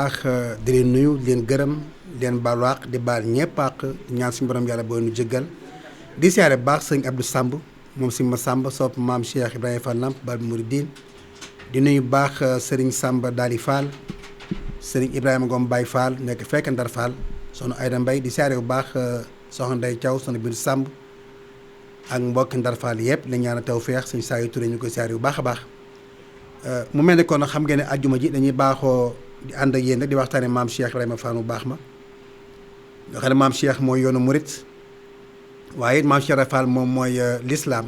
baax di leen nuyu di leen gërëm di leen baalu àq di baal ñëpp àq ñaan suñu borom yàlla boo nu jëggal di siyaare baax sëñ Abdou Samb moom si ma Samb sopp maam Cheikh Ibrahima Fall Lamp Baal Mouridine di nuyu baax sëriñ Samba Dali Fall sëriñ Ibrahima Ngom Baye Fall nekk fekk Ndar Fall soxna Ayda Mbaye di siyaare bu baax soxna Ndeye Thiaw soxna Bintu Samb ak mbokki Ndar Fall yëpp la ñaan tawfeex sëñ Saayu Touré ñu koy siyaare bu baax a baax mu mel ne kon xam ngeen ne ajjuma ji dañuy baaxoo di ànd ak yéen rek di waxtaane maam Cheikh Ibrahima Fall mu baax ma nga xam ne maam Cheikh mooy yoonu murit waaye it maam Cheikh Ibrahima Fall moom mooy lislaam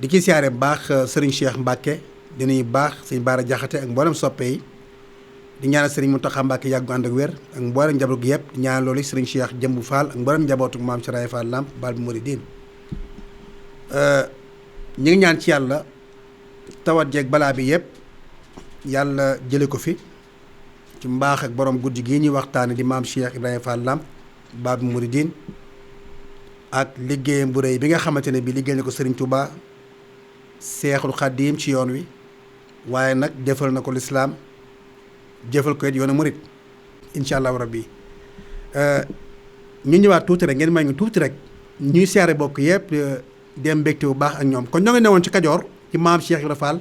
di ci siyaare bu baax sëriñ Cheikh Mbacke di nuyu baax sëñ Baara Jaxate ak mboolem soppe yi di ñaanal sëriñ Mountakha Mbacke yàggu ànd ak wér ak mboolem njaboot gi yëpp di ñaanal loolu sëriñ Cheikh Jëmbu Fall ak mboolem njabootu maam Cheikh Ibrahima Fall Lamp Baal Mouridine ñu ngi ñaan ci yàlla tawat jeeg balaa bi yëpp yàlla jële ko fi ci mbaax ak borom guddi gii ñuy waxtaane di maam Cheikh Ibrahima Fall Lamp Baal Mouridine ak liggéeyam bu rëy bi nga xamante ne bi liggéey na ko Serigne Touba Seexul Xaddiim ci yoon wi waaye nag jëfal na ko lislaam jëfal ko it yoonu murit incha allahu rabbi ñu ñëwaat tuuti rek ngeen may ngi tuuti rek ñuy siyaare bokk yëpp dem mbégte bu baax ak ñoom kon ñoo ngi newoon ci Kajoor ci maam Cheikh Ibrahima Fall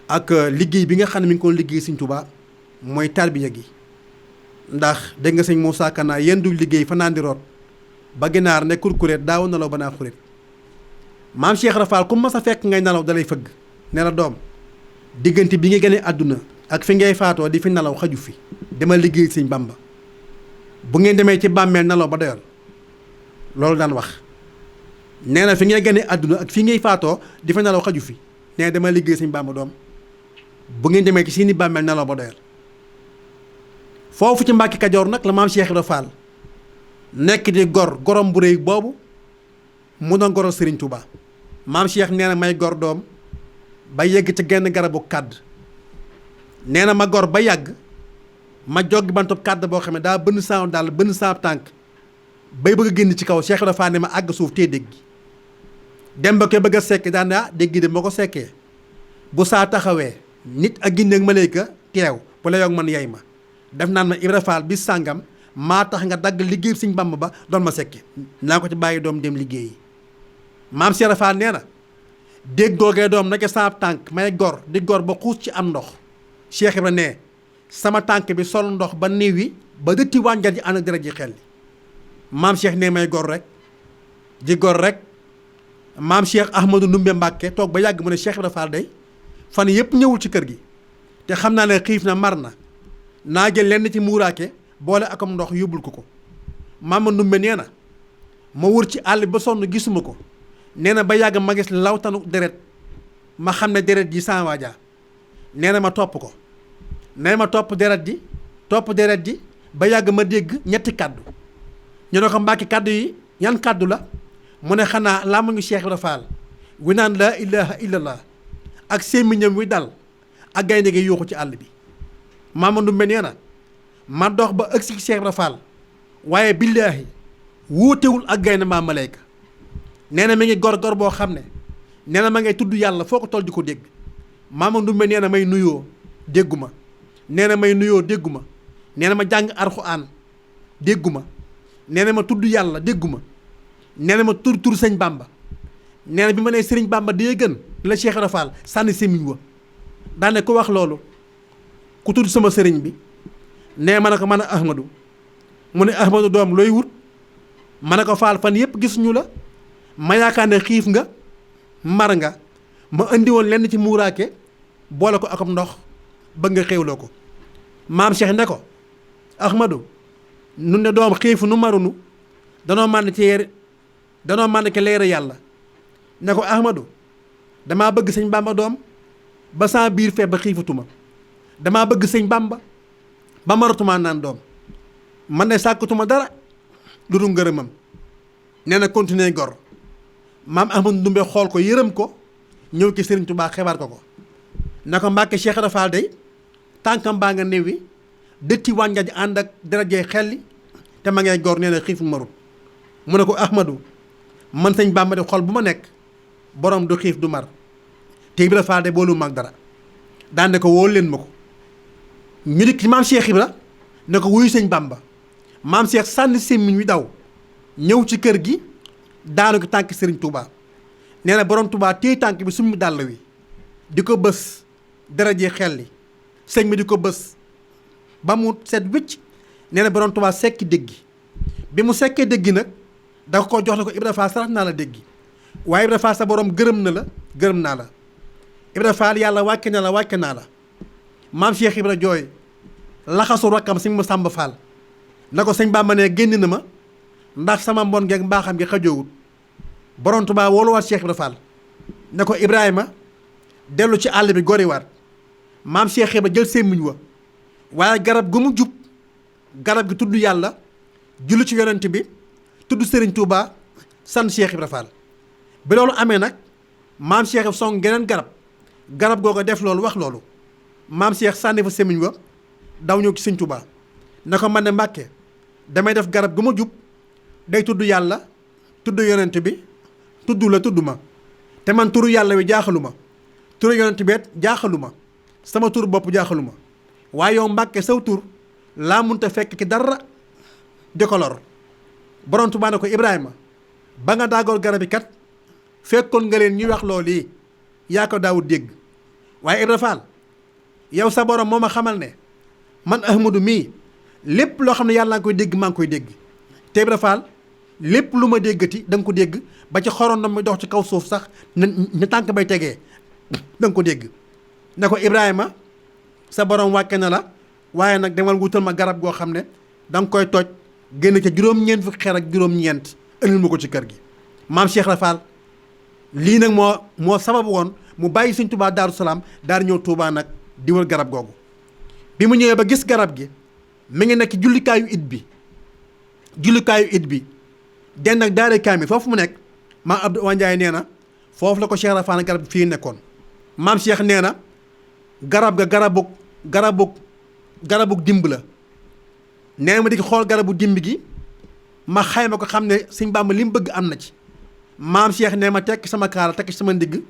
ak liggéey bi nga xam ne mi ngi ko liggéey Sëñ Touba mooy tarbiya gi ndax dégg nga sëñ Moussa Kana yéen du liggéey fa naan di root ba ginaar ne kurkuréet daaw nelaw ba naa xuréet maam Cheikh Ibrahima Fall ku mas a fekk ngay nelaw dalay fëgg ne la doom diggante bi nga gënee àdduna ak fi ngay faatoo di fi nelaw xaju fi dama liggéey Sëñ Bamba bu ngeen demee ci bàmmeel nelaw ba doyal loolu daan wax nee na fi ngay gënee àdduna ak fi ngay faatoo di fi nelaw xaju fi nee dama liggéey Sëñ Bamba doom bu ngeen demee ci seeni bàmmeel nelaw ba doyal foofu ci Mbàkke Kajoor nag la maam Cheikh Ibrahima Fall nekk di gorom bu réy boobu mu doon goro Serigne Touba maam Cheikh nee na may gor doom ba yegg ci genn garabu kàdd nee na ma gor ba yàgg ma joggi bantub kàdd boo xam ne daa bënn saa daal bënn saa tànk bay bëgg a génn ci kaw Cheikh Ibrahima Fall ne ma àgg suuf tee dégg dem ba koy bëgg a sekk daan ne dégg de moo ko sekkee bu saa taxawee nit ak ginne ak malayka teew bu la yog man yey ma def naan ma Ibrahima Fall bis sàngam maa tax nga dagg liggéey Sëñ Bamba ba doon ma sekki naa ko ci bàyyi doom dem liggéeyi maam Cheikh Fall nee na dégg googee doom naka saab tànk may gor di gor ba xuus ci am ndox Cheikh Ibrahima ne sama tànk bi sol ndox ba niiw yi ba dëtti wànjar ji ànd ak dara ji xel li maam Cheikh ne may gor rek di gor rek maam Cheikh Ahmadou Ndumbe Mbàkke toog ba yàgg mu ne Cheikh Ibrahima Fall day fan yëpp ñëwul ci kër gi te xam naa ne xiif na mar na naa jël lenn ci muuraake boole akom ndox yóbbul ko maama Ndumbe nee na ma wër ci àll ba sonn gisuma ko nee na ba yàgg ma gis lawtanu deret ma xam ne deret ji sans waaja nee na ma topp ko nee ma topp deret ji ba yàgg ma dégg ñetti kàddu ñu ne ko Mbàkke kàddu yi yan kàddu la mu ne xanaa laa mu ngi Cheikh Ibrahima Fall wi naan laa ilaha illallah ak sémmiñam wi dal ak gaynde gi yuuxu ci àll bi maama Ndumbe nee na ma dox ba ëgsi Cheikh Ibrahima Fall waaye billaahi wuutewul ak gaynde maa malayka nee na mi ngi gor boo xam ne nee na ma ngay tudd yàlla foo ko toll di ko dégg maama Ndumbe nee na may nuyoo dégguma nee na may nuyoo dégguma nee na ma jàng Alxuraan dégguma nee na ma tudd yàlla dégguma nee na ma tur Sëñ Bamba nee na bi ma nee Sëriñ Bamba dee gën la Cheikh Ibrahima Fall sànni sémmiñ wa daane ko wax loolu ku tudd sama sëriñ bi nee ma ne ko man a Ahmadou mu ne Ahmadou doom looy wut ma ne ko Fall fan yëpp gisuñu la ma yaakaar ne xiif nga mar nga ma indi woon lenn ci muuraake boole ko akom ndox bëgg nga xéewloo ko maam Cheikh ne ko Ahmadou nun ne doom xiifu nu marunu danoo mànd ci leer yàlla ne ko Ahmadou damaa bëgg Sëñ Bamba doom ba saa biir feeb ba xiifatuma damaa bëgg Sëñ Bamba ba maratuma naan doom man ne sàkkatuma dara lu dul ngërëmam nee na continuer gor maam Ahmadou Ndumbe xool ko yërëm ko ñëw ci Sëriñ Tuubaa xibaar ko na ko Mbàkke Cheikh Ibrahima Fall day tànkam baa nga néew wi dëtti wànja ji ànd ak darajee xelli te ma ngay gor nee na xiif marut mu ne ko Ahmadou man Sëñ Bamba de xol bu ma nekk borom du xiif du mar te Ibrahima Fall de boolu mag dara daan ne ko wóol leen ma ko ñu dikk ci maam Cheikh Ibra ne ko wuyu sëñ Bamba. maam Cheikh sànni sémmiñ wi daw ñëw ci kër gi daanu gi tànk Serigne Touba nee na borom Touba téye tànk bi summi dàll wi di ko bës daraje xel li sëñ bi di ko bës ba mu set wicc nee na borom Touba sekki déggi bi mu sekkee déggi nag da ko jox na ko Ibra Fall sarax naa la déggi waaye Ibra Fall sa borom gërëm na la gërëm naa la Ibra Fall yàlla wàcce na la wàcce naa la maam Cheikh Ibra jooy laxasu rakkam sëñ ma Sàmba Fall na ko sëñ Bamba ne génn na ma ndax sama mbon geeg mbaaxam gi xajoowut borom Tuubaa wooluwaat Cheikh Ibra Fall ne ko Ibrahima dellu ci àll bi goriwaat maam Cheikh Ibra jël sémmiñ wa waaye garab gu mu jub garab gi tudd yàlla julli ci yonent bi tudd Serigne Touba sant Cheikh Ibra Fall bi loolu amee nag maam Cheikh song geneen garab googu def loolu wax loolu maam Cheikh sànni fa sémmiñ wa daw ñëw ci Serigne Touba ne ko man ne Mbàkke damay def garab gu ma jub day tudd yàlla tudd yonent bi tudd la tudd ma te man turu yàlla wi jaaxalu ma turu yonent bi jaaxalu ma sama tur bopp jaaxalu ma waaye yow Mbàkke saw tur laa munta fekk ki dara di ko lor borom Tuubaa ne ko Ibrahima ba nga daagoor garab yi kat fekkoon nga leen ñuy wax loolu yi yaa ko daawut dégg waaye Ibra Fall yow sa borom moo ma xamal ne man Ahmadu mii lépp loo xam ne yàlla nga koy dégg maa ngi koy dégg te Ibra Fall lépp lu ma déggati da nga ko dégg ba ci xorondom mi dox ci kaw suuf sax ne tànk bay tegee da nga ko dégg ne ko Ibrahima sa borom wàcce na la waaye nag demal wutal ma garab goo xam ne da nga koy toj génn ca juróom-ñeent fukki xeer ak juróom-ñeent ëllëg ma ko ci kër gi maam Cheikh Ibra Fall lii nag moo sababu woon mu bàyyi Sëñ Tuubaa Daaru Salaam daal di ñëw Tuubaa nag di wër garab googu bi mu ñëwee ba gis garab gi mi ngi nekk jullikaayu it bi den nag daare kaamil foofu mu nekk maam Abdou Wandiaye nee na foofu la ko Cheikh Ibra Fall garab fii nekkoon maam Cheikh nee na garab ga garabug dimb la nee na ma di xool garabu dimb gi ma xayma ko xam ne Sëñ Bàmba li mu bëgg am na ci maam Cheikh nee ma tekk sama kaala tekk sama ndigg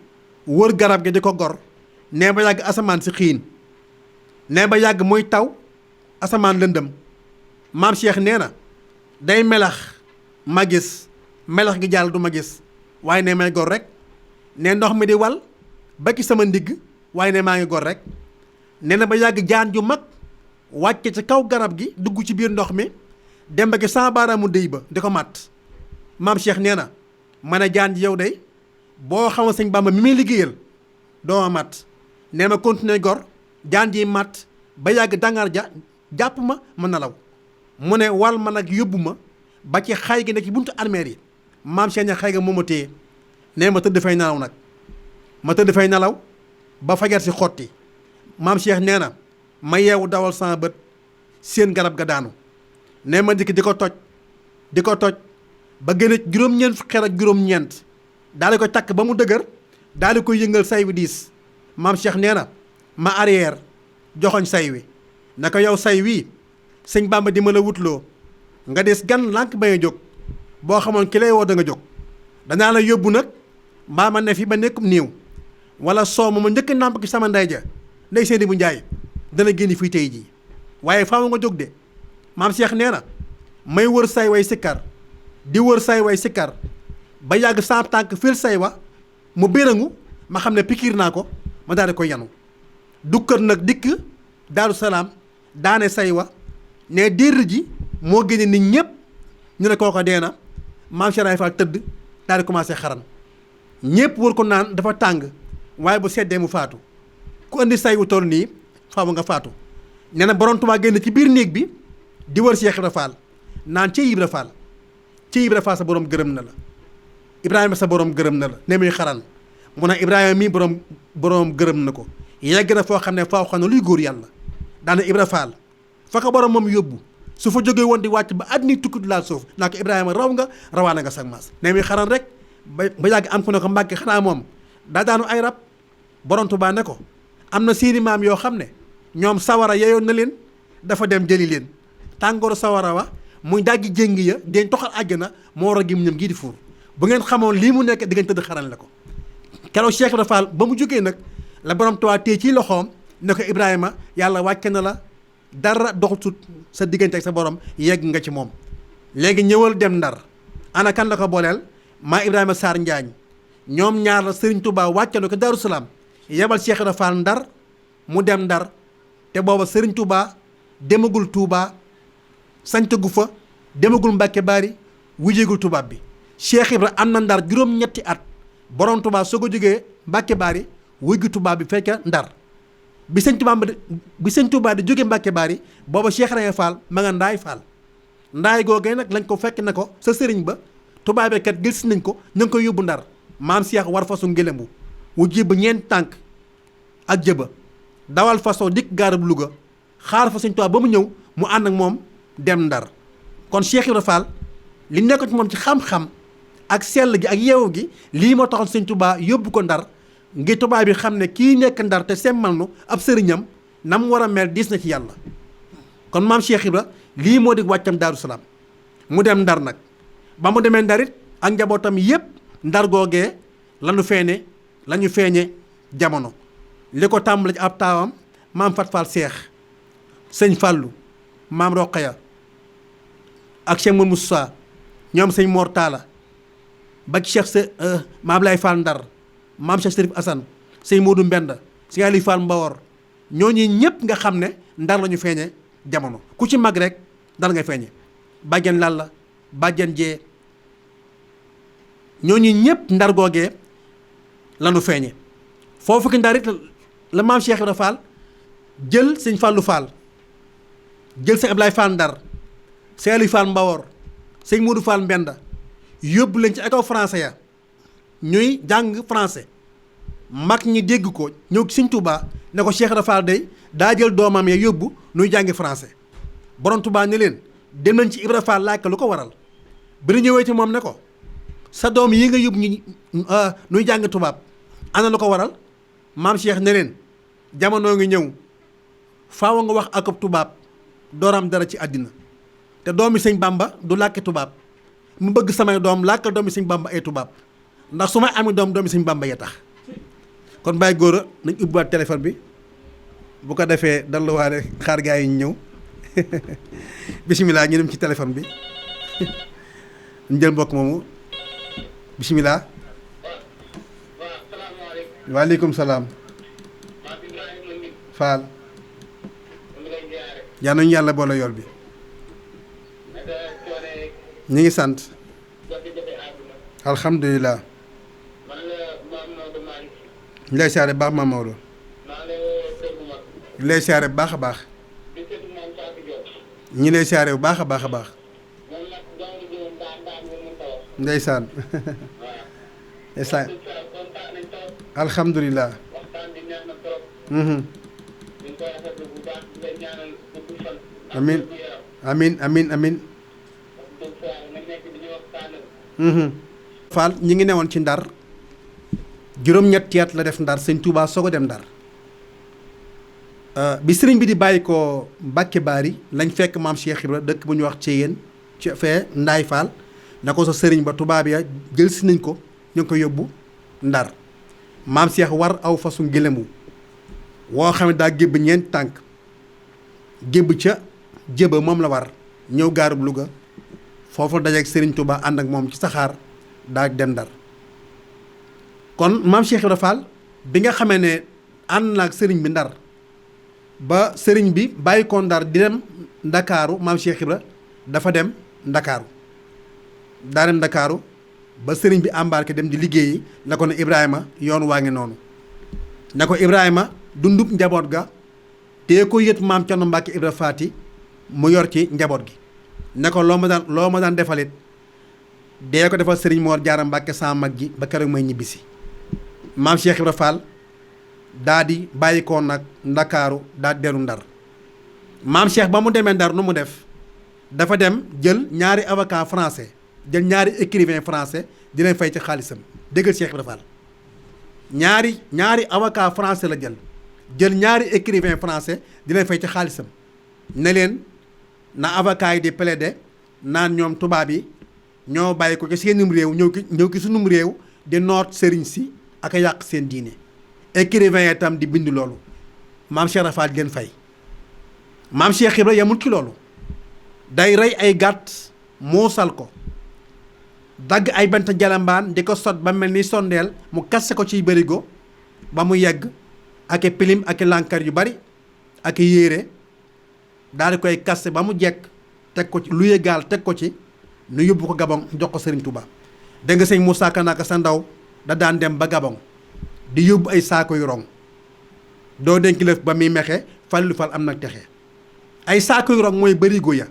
wër garab gi di ko gor nee ba yàgg asamaan si xiin nee ba yàgg muy taw asamaan lëndëm maam Cheikh nee na day melax ma gis melax gi jàll du ma gis waaye ne may gor rek ne ndox mi di wal ba ci sama ndigg waaye ne maa ngi gor rek nee na ba yàgg jaan ju mag wàcce ci kaw garab gi dugg ci biir ndox mi dem ba ci sama baaraamu dëy ba di ko màtt maam Cheikh nee na ma ne jaan ji yow day boo xamoon Sëñ Bàmba mi muy liggéeyal doo ma màtt nee ma continuer gor jaan ji màtt ba yàgg dangar ja jàpp ma nelaw mu ne wal ma nag yóbbu ma ba ci xay gi ne ci buntu armeer yi maam Cheikh ne xay ga moo ma téye nee ma tëdd fay nelaw nag ma tëdd fay nelaw ba fajar si xotti maam Cheikh nee na ma yeewu dawal sama bët seen garab ga daanu nee ma dikk di ko toj ba gën a juróom-ñeent fukki xeer ak juróom-ñeent daal di ko takk ba mu dëgër daal di koy yëngal say wi diis maam Cheikh nee na ma arrière joxoñ say wi naka yow say wii Sëñ Bàmba di ma la wutloo nga des gan lànk bañ a jóg boo xamoon ki lay woo da nga jóg danaa la yóbbu nag mbaa ma ne fi ba nekkum néew wala soo ma njëkk nàmp ki sama ndey ja ndey seeni bu njaay dana génn fii tey jii waaye faaw nga jóg de maam Cheikh nee na may wër say way sikkar di wër say way sikkar ba yàgg saab tànk fil say wa mu bérangu ma xam ne pikiir naa ko ma daal di koy yanu dukkat nag dikk Daaru Salaam daane say wa ne dér ji moo génne nit ñëpp ñu ne kooko dee na maam Cheikh Ibra Fall tëdd daal di commencé xaran ñëpp wër ko naan dafa tàng waaye bu seddee mu faatu ku indi say wu toll nii faaw nga faatu nee na borom Tuubaa génn ci biir néeg bi di wër Cheikh Ibra Fall naan ci Ibra Fall sa borom gërëm na la Ibrahima sa borom gërëm na la ne muy xaran mu ne Ibrahima mii borom gërëm na ko yegg na foo xam ne faaw xam ne luy góor yàlla daana Ibra Fall fa ko borom moom yóbbu su fa jógee woon di wàcc ba àddina tukki du laal suuf naa ko Ibrahima raw nga rawaana nga sag maas ne muy xaran rek ba yàgg am ku ne ko Mbàkke xanaa moom daa daanu ay rab borom Tuubaa ne ko am na seeni maam yoo xam ne ñoom sawara yeyoon na leen dafa dem jëli leen tàngooru sawara wa muy daggi jéngi ya den toxal àjjana moo war a gim ñëm gii di fuur bu ngeen xamoon lii mu nekk di ngeen tëdd xaran la ko keroog Cheikh Ibra Fall ba mu jógee nag la borom Tuubaa téye ci loxoom ne ko Ibrahima yàlla wàcce na la dara doxutut sa diggante ak sa borom yegg nga ci moom. léegi ñëwal dem ndar ana kan la ko booleel maa Ibrahima Sarr Njaañ ñoom ñaar la Serigne Touba wàccandoo ko Darou Salaam yebal Cheikh Ibra Fall ndar mu dem ndar te booba Serigne Touba demagul Touba santagu fa demagul Mbàkke Bari wujjegul tubaab bi Cheikh Ibra am na ndar juróom-ñetti at borom Touba soo ko jógee Mbàkke Bari wujju tubaab bi fekk ndar bi sëñ Touba di jóge Mbàkke Bari booba Cheikh Ibra Fall ma nga Ndaay Fall ndaay googee nag lañ ko fekk na ko sa sëriñ ba tubaab kat gël si nañ ko ñu ngi koy yóbbu ndar maam Cheikh war façon ngélémbu wu jébb ñeent tànk ak jëba dawal façon dikk gaarab Louga xaar fa sëñ Touba ba mu ñëw mu ànd ak moom dem ndar kon Cheikh Ibra Fall li nekk ci moom ci xam-xam ak sell gi ak yeewu gi lii moo taxoon sëñ Touba yóbbu ko ndar ngir tubaab bi xam ne kii nekk ndar te semmal nu ab sëriñam na mu war a mel diis na ci yàlla kon maam Cheikh Ibra lii moo di wàccam Daaru Salaam mu dem ndar nag ba mu demee ndarit ak njabootam yépp ndar googee lañu feeñe jamono li ko tàmbali ci ab taawam maam Fat Fall Seex sëñ Fàllu maam Roqaya ak Cheikh Mourou Moussa ñoom sëñ Mor Talla ba ci Cheikh maam Lay Fall Ndar maam Cheikh Serif Assane sëñ Modou Mbenda sëñ Ali Fall Mbawor ñooñu ñëpp nga xam ne ndar la ñu feeñe jamono ku ci mag rek ndar nga feeñe bàjjen Lalla bàjjen Jee ñooñu ñëpp ndar googee lanu feeñe foofu ki ndar it la maam Cheikh Ibra Fall jël sëñ Fallou Fall jël sëñ Ablaye Fall Ndar sëñ Ali Fall Mbawor sëñ Modou Fall Mbenda yóbbu leen ci école français ya ñuy jàng français mag ñi dégg ko ñëw ci sëñ Touba ne ko Cheikh Ibra Fall day daa jël doomam ya yóbbu nuy jàngi français borom Touba ne leen dem nañ ci Ibra Fall laaj ko lu ko waral bi ñu ñëwee ci moom ne ko sa doom yi nga yóbbu ñu nuy jàng tubaab ana lu ko waral maam Cheikh ne leen jamono ngi ñëw faaw nga wax ak tubaab dooram dara ci àddina te doomi sëñ Bamba du làkki tubaab mu bëgg samay doom làkk doomi sëñ Bamba ay tubaab ndax su may ami doom doomi sëñ Bamba ya tax kon bàyyi góor a nañ ubbiwaat téléphone bi bu ko defee dalluwaale xaar gaa yi ñëw bisimilah ñu dem ci téléphone bi ñu jël mbokk moomu bisimilah. waaleykum salaam. Fall. yaa nañu yàlla boole yool bi. ñu ngi sant. alhamdulilah. ñu lay siyaare baax Maam Maodo. ñu lay siyaare bu baax a baax. ñi lay siyaare bu baax a baax a baax. ndeysaan. ndeysaan. alhamdulilah. amin amin amin amin Fall ñi ngi newoon ci ndar juróom-ñetti at la def ndar sëñ Touba soog a dem ndar bi sëriñ bi di bàyyi ko Mbàkke Bari lañ fekk maam Cheikh Ibra dëkk bu ñu wax Ceyeen ci fee Ndaay Fall na ko sa sëriñ ba tubaab ya jël si nañ ko ñu ngi ko yóbbu ndar maam Cheikh war aw fasu ngélému woo xam ne daa gébb ñeent tànk gébb ca jëba moom la war ñëw gaarub Louga foofu dajeeg sëriñ Touba ànd ak moom ci saxaar daa dem ndar kon maam Cheikh Ibra Fall bi nga xamee ne ànd na ak sëriñ bi ndar ba sëriñ bi bàyyi ko ndar di dem ndakaaru maam Cheikh Ibra dafa dem ndakaaru daa dem ndakaaru ba sëriñ bi embarqué dem di liggéeyi la ko ne Ibrahima yoon waa ngi noonu ne ko Ibrahima dundub njaboot ga te ko yët maam Cerno Mbàkke Ibra Faati mu yor ci njaboot gi ne ko loo ma daan defalit dee ko defal sëriñ Moor Jaara Mbàkke sama mag gi ba keroog may ñibbisi maam Cheikh Ibra Fall daa di bàyyi ko nag ndakaaru daa di dellu ndar maam Cheikh ba mu demee ndar nu mu def dafa dem jël ñaari avocat français jël ñaari écrivain français di leen fay ci xaalisam déggal Cheikh Ibra Fall ñaari avocat français la jël ñaari écrivain français di leen fay ci xaalisam ne leen na avocat yi di plaider naan ñoom tubaab yi ñoo bàyyi ko ci seenum réew ñëw ki sunum réew di noot sëriñ si ak a yàq seen diine écrivain itam di bind loolu maam Cheikh Ibra Fall di leen fay maam Cheikh Ibra yamul ci loolu day rey ay gàtt muusal ko dagg ay bant jalambaan di ko sot ba mel ni sondeel mu kasse ko ciy bërigo ba mu yegg ak i pilim ak i lànkar yu bari ak i yére daal di koy kasse ba mu jekk teg ko ci luye gaal teg ko ci nu yóbbu ko Gabon jox ko Serigne Touba. dégg nga sëñ Moussa Kanaka sa ndaw da daan dem ba Gabon di yóbbu ay saako yu rong doo denc lëf ba muy mexe Fallu Fall am nag texe ay saako yu rong mooy bërigo ya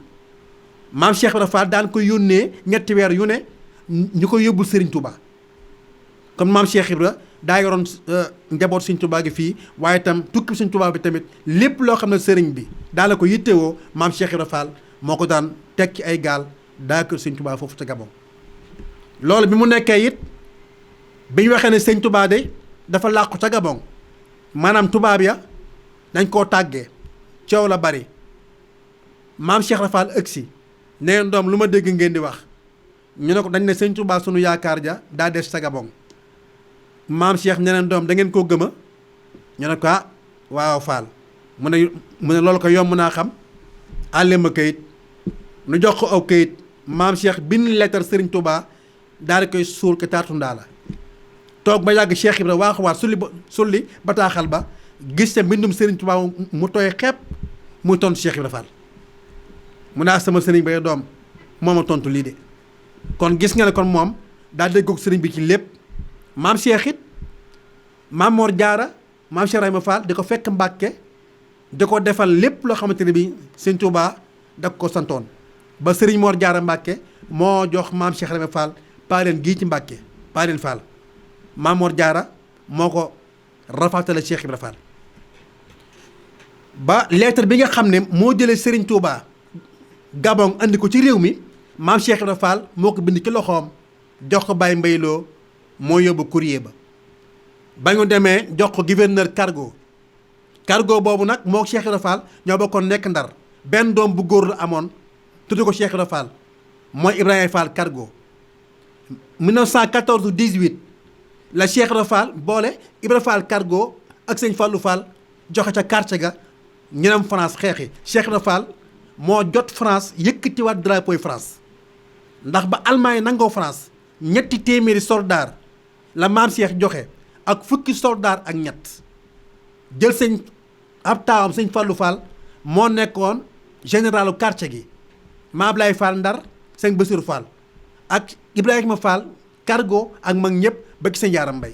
maam Cheikh Ibra Fall daan ko yónnee ñetti weer yu ne ñu ko yóbbul Serigne Touba kon maam Cheikh Ibra daa yoroon njaboot Serigne Touba gi fii waaye itam tukki Serigne Touba bi tamit lépp loo xam ne Serigne bi daana ko yittewoo maam Cheikh Ibra Fall moo ko daan teg ci ay gaal daa kër Serigne Touba foofu ca Gabon. loolu bi mu nekkee it bi ñu waxee ne Serigne Touba de dafa làqu ca Gabon maanaam tubaab ya dañ koo tàggee coow la bari maam Cheikh Ibra Fall ëgsi nee doom lu ma dégg ngeen di wax ñu ne ko dañ ne Serigne Touba sunu yaakaar ja daa des ca Gabon maam Cheikh ñeneen doom da ngeen koo gëma ñu ne ko waaw Fall mu ne loolu ko yomb naa xam àlle ma kayit nu jox ko aw kayit maam Cheikh bind lettre Serigne Touba daal di koy suul ko taatu ndaa la toog ba yàgg Cheikh Ibra waaxuwaat sulli bataaxal ba gis ca mbindum Serigne Touba mu tooy xepp muy tontu Cheikh Ibra Fall mu naa sama sëriñ bay doom moo ma tontu lii de kon gis nga ne kon moom daa déggoog sëriñ bi ci lépp maam Cheikh it maam Mor Jaara maam Cheikh Ibrahima Fall di ko fekk Mbàkke di ko defal lépp loo xamante ne bi Serigne Touba da ko santoon ba sëriñ Mor Jaara Mbàkke moo jox maam Cheikh Ibrahima Fall paaleen gii ci Mbàkke paaleen Fall maam Mor Jaara moo ko rafatale Cheikh Ibra Fall ba lettre bi nga xam ne moo jëlee Serigne Touba Gabon andi ko ci réew mi maam Cheikh Ibra Fall moo ko bind ci loxoom jox ko Baye Mbayloo moo yóbbu courrier ba ñu demee jox ko gouverneur cargo boobu nag moo Cheikh Ibra Fall ñoo bokkoon nekk Ndar benn doom bu góor la amoon tudde ko Cheikh Ibra Fall mooy Ibrahima Fall cargo 1914 18 la Cheikh Ibra Fall boole Ibra Fall cargo ak sëñ Fallou Fall joxe ca quartier ga ñu dem France xeexi Cheikh Ibra Fall moo jot France yëkkatiwaat drapeau France ndax ba Allemagne nangoo France ñetti téeméeri soldaar la maam Cheikh joxe ak fukki soldaar ak ñett jël sëñ ab taawam sëñ Fallou Fall moo nekkoon généralu quartier gi maam Ablaye Fall Ndar sëñ Bassirou Fall ak Ibrahima Fall cargo ak mag ñëpp ba ci sëñ Yaaram Mbay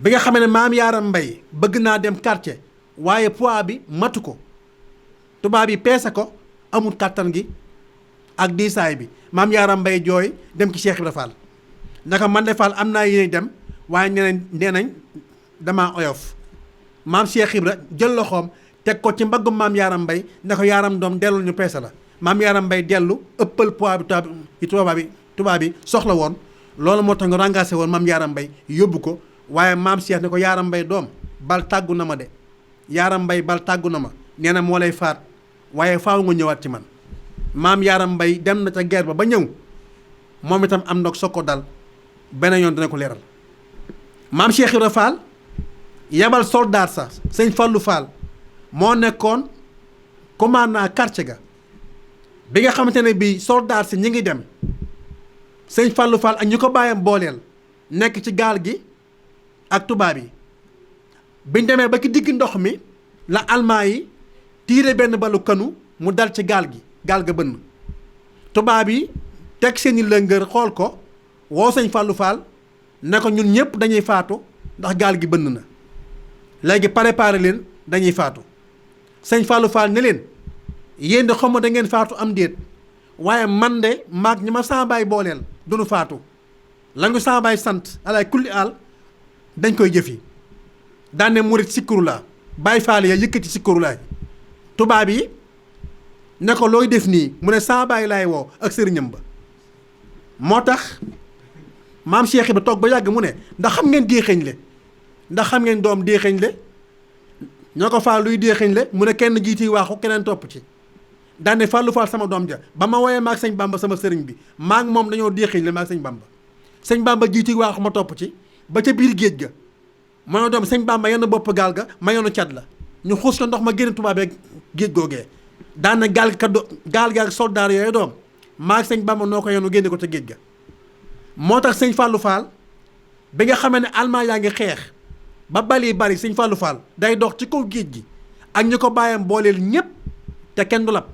bi nga xamee ne maam Yaaram Mbay bëgg naa dem quartier waaye poids bi matu ko tubaab yi peese ko amul kàttan gi ak diisaay bi maam Yaaram Mbay jooy dem ci Cheikh Ibra Fall naka man de Fall am naa yéene dem waaye nee nañ damaa oyof maam Cheikh Ibra jël loxoom teg ko ci mbaggum maam Yaaram Mbay ne ko Yaaram doom dellu ñu peese la maam Yaaram Mbay dellu ëppal poids bi tubaab bi soxla woon loolu moo tax nga rengagé woon maam Yaaram Mbay yóbbu ko waaye maam Cheikh ne ko Yaaram Mbay doom bal tàggu na ma de Yaaram Mbay bal tàggu na ma nee na moo lay faat waaye faaw nga ñëwaat ci man maam Yaaram Mbay dem na ca guerre ba ñëw moom itam am ndox soo ko dal beneen yoon dina ko leeral maam Cheikh Ibra Fall yebal soldat sa sëñ Fallou Fall moo nekkoon commandant quartier ga bi nga xamante ne bii soldat si ñi ngi dem sëñ Fallou Fall ak ñu ko bàyyam booleel nekk ci gaal gi ak tubaab yi biñ demee ba ci digg ndox mi la almaa yi tiire benn balu kanu mu dal ci gaal ga bënn tubaab yi teg seeni lëngër xool ko woo sëñ Fallou Fall ne ko ñun ñëpp dañuy faatu ndax gaal gi bënn na léegi préparé leen dañuy faatu sëñ Fallou Fall ne leen yéen de xawma da ngeen faatu am déet waaye man de maag ñi ma sama baay booleel duñu faatu la ngu sama baay sant alaay kulli aal dañ koy jëfi daane murit sikkuru laa Baay Faal ya yëkkati sikkuru laa tubaab yi ne ko looy def nii mu ne sama baay laay woo ak sëriñam ba moo tax maam Cheikh Ibra toog ba yàgg mu ne ndax xam ngeen déexañ le ndax xam ngeen doom déexañ le ñoo ko faal luy déexañ le mu ne kenn jiiti waaxu keneen topp ci daane Fallou Fall sama doom ja ba ma woowee maag sëñ Bamba sama sëriñ bi maag moom dañoo déexañ le maag sëñ Bamba jiiti waaxu ma topp ci ba ca biir géej ga ma ne doom sëñ Bamba yenn bopp gaal ga ma yoonu cat la ñu xuus ko ndox ma génn tubaab géej googee daana gaal ga ak soldaar yooyu doom maa sëñ Bamba noo ko yenu génne ko ca géej ga. moo tax sëñ Fallou Fall bi nga xamee ne almaa yaa ngi xeex ba bali bari sëñ Fallou Fall day dox ci kaw géej gi ak ñu ko bàyyam booleel ñépp te kenn du lab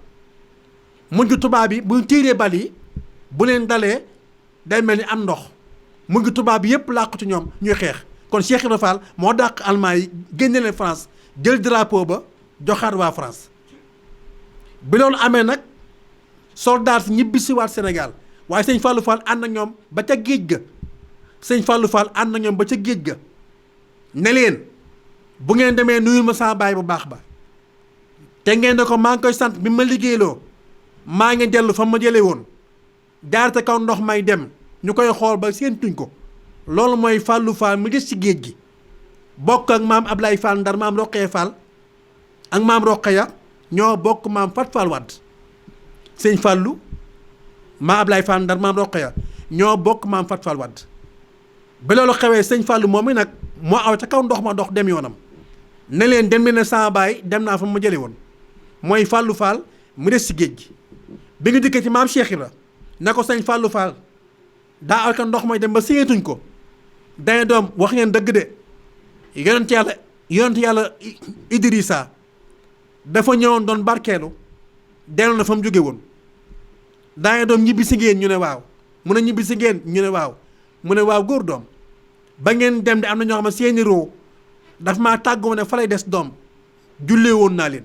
mujj tubaab bi bu tiiree bal yi bu leen dalee day mel ni am ndox mujj tubaab bi yépp làqu ci ñoom ñuy xeex kon Cheikh Ibra Fall moo dàq almaa yi génne leen France jël drapeau ba joxaat waa France bi loolu amee nag soldat si ñibbi si waat Sénégal waaye sëñ Fallou Fall ànd na ñoom ba ca géej ga sëñ Fallou Fall ànd na ñoom ba ca géej ga ne leen bu ngeen demee nuyu ma saa baay bu baax ba te ngeen ne ko maa ngi koy sant bi ma liggéeyloo maa ngi dellu fa ma jëlee woon jaar ca kaw ndox may dem ñu koy xool ba seen tuñ ko loolu mooy Fallou Fall mu des ci géej gi bokk ak maam Ablaye Fall Ndar maam Roqee Fall ak maam Roqeya ñoo bokk maam Fat Fall Wadd sëñ Fallou maam Ablaye Fall Ndar maam Roqeya ñoo bokk maam Fat Fall Wadd ba loolu xewee sëñ Fallou moom mi nag moo aw ca kaw ndox ma dox dem yoonam ne leen dem leen ne sama baay dem naa fa ma jëlee woon mooy Fallou Fall mu des ci géej gi bi nga dikkee ci maam Cheikh Ibra ne ko sëñ Fallou Fall daa aw ca ndox may dem ba séyetuñ ko day doom wax ngeen dëgg de yonent yàlla Idrissa dafa ñëwoon doon barkeelu dellu na fa mu jóge woon daay doom ñibbi si ngeen ñu ne waaw mu ne ñibbi si ngeen ñu ne waaw mu ne waaw góor doom ba ngeen dem de am na ñoo xam ne seeni roo daf maa tàggu ne fa lay des doom jullee woon naa leen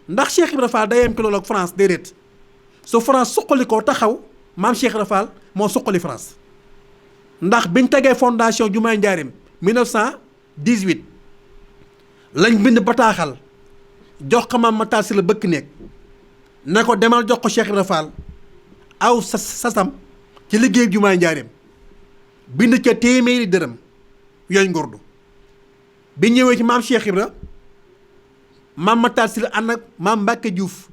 ndax Cheikh Ibra Fall day yem ki loolu ak France déedéet su France suqali koo taxaw maam Cheikh Ibra Fall moo suqali France ndax biñ tegee fondation jumaay Njaaréem 1918 lañ bind bataaxal jox ko maam Matar Sylla bëkk néeg ne ko demal jox ko Cheikh Ibra Fall aw sasam ci liggéey jumaay Njaaréem bind ca téeméeri dërëm yooyu ngordu bi ñëwee ci maam Cheikh Ibra maam Matar Sylla ànd ak maam Mbacke Diouf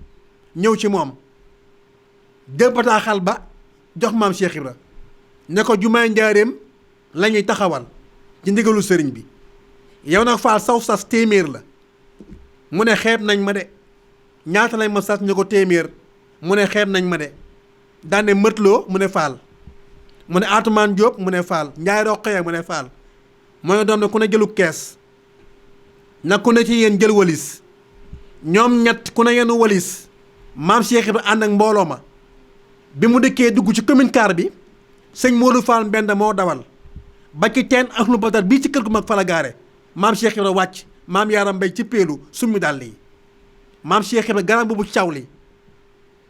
ñëw ci moom jël bataaxal ba jox maam Cheikh Ibra ne ko jumaay Njaaréem la ñuy taxawal ci ndigalu sëriñ bi yow nag Fall saw sas téeméer la mu ne xeeb nañ ma de ñaata lañ ma sas ñu ko téeméer mu ne xeeb nañ ma de daane mëtloo mu ne Fall mu ne Atumaan Diop mu ne Fall Njaay Roqee mu ne Fall mooy doom ne ku ne jëlu kees na ku ne ci yéen jël walis ñoom ñett ku ne yenn walis maam Cheikh Ibra ànd ak mbooloo ma bi mu dëkkee dugg ci commune car bi sëñ Modou Fall Mbend moo dawal ba ci teen ak lu badar bii ci kër gu mag fa la gaare maam Cheikh Ibra wàcc maam Yaaram Mbay ci péelu summi dàll yi maam Cheikh Ibra garam bu caw li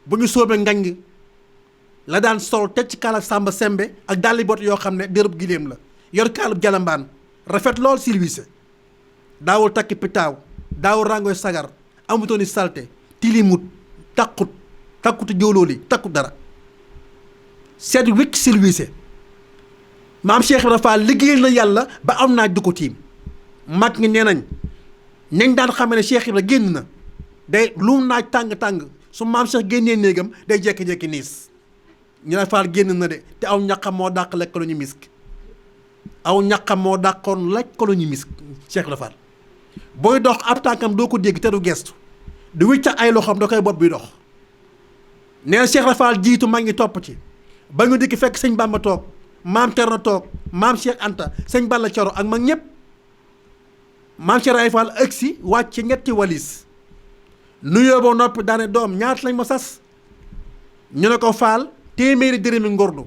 bu ñu soobee ngañ la daan sol teg ci kaal ak sàmba sembe ak dàlli bot yoo xam ne dërëb giléem la yor kaalub jalambaan rafet lool silwise daawul takki pitaaw daawul rangoy sagar amutooni salte tilimut takkutu jóolóoli takkut dara seet wékk silwise maam Cheikh Ibra Fall liggéeyal na yàlla ba am naaj du ko tiim mag ñi nee nañ daan xamee ne Cheikh Ibra génn na day lu naaj tàng-tàng su maam Cheikh génnee néegam day jekki-jekki niis ñu ne Fall génn na de te aw ñaqam moo dàq lekk lu ñu misk aw ñaqam moo dàqoon lekk lu ñu misk Cheikh Ibra Fall booy dox ab tànkam doo ko dégg te du gestu du wicca ay loxoom da koy bot buy dox nee na Cheikh Ibra Fall jiitu mag ngi topp ci ba ñu dikk fekk sëñ Bamba toog maam Cerno toog maam Cheikh Anta sëñ Balla Coro ak mag ñëpp maam Cheikh Ibra Fall agsi wàcc ci ñetti walis nuyoo ba noppi daane doom ñaata lañ ma sas ñu ne ko Fall téeméeri dërëmi ngordu